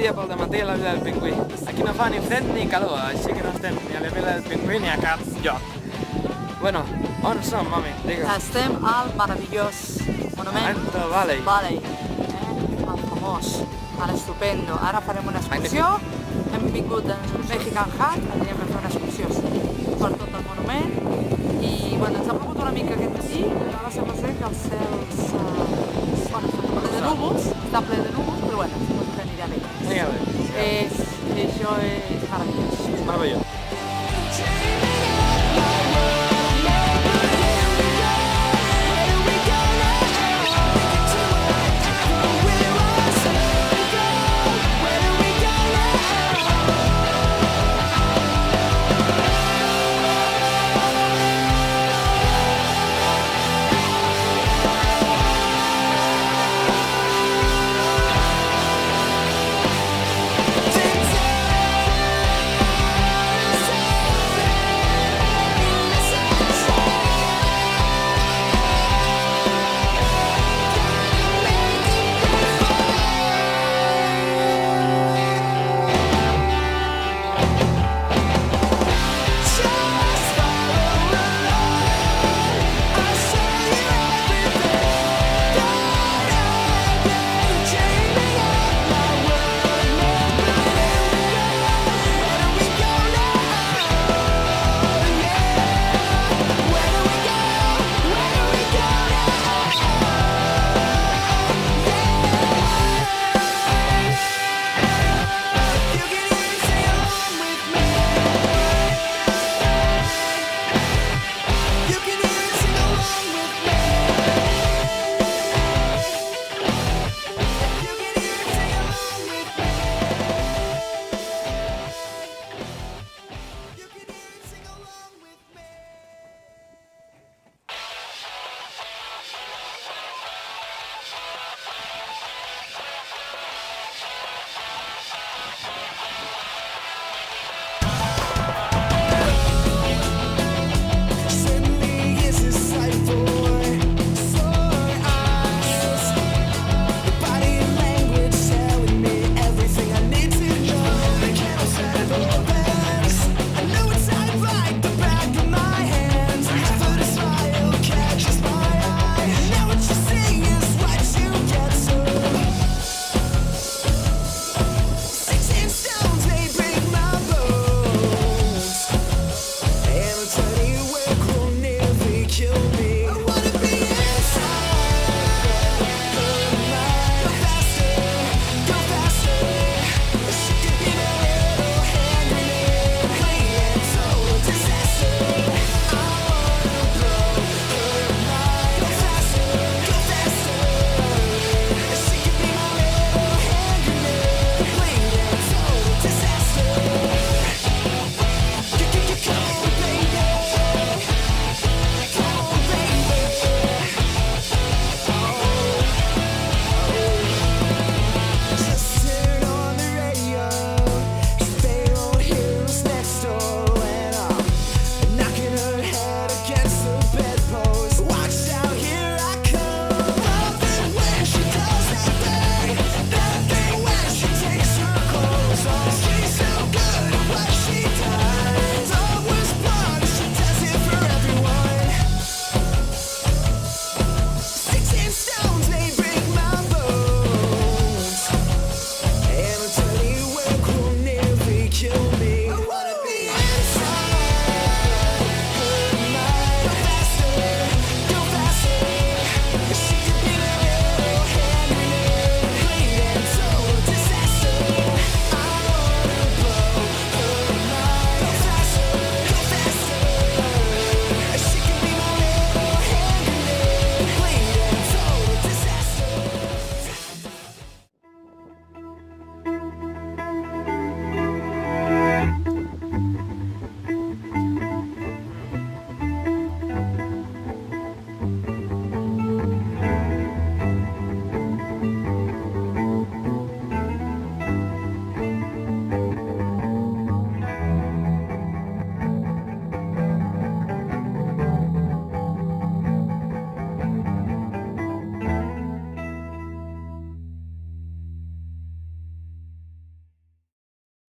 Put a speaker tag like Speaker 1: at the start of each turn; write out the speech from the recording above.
Speaker 1: dia pel dematí a la vila del pingüí. Aquí no fa ni fred ni calor, així que no estem ni a la vila del pingüí ni a cap lloc. Bueno, on som, mami? Digue'm.
Speaker 2: Estem al meravellós monument
Speaker 1: Valley.
Speaker 2: El famós, estupendo. Ara farem una excursió. Hem vingut en Mexican Hat, anirem a fer una excursió per tot el monument. I bueno, ens ha plogut una mica aquest matí, però ara sembla ser que els cels està ple de núvols, però bueno, suposo que anirà bé. Això és meravellós.
Speaker 1: Meravellós.
Speaker 3: Turning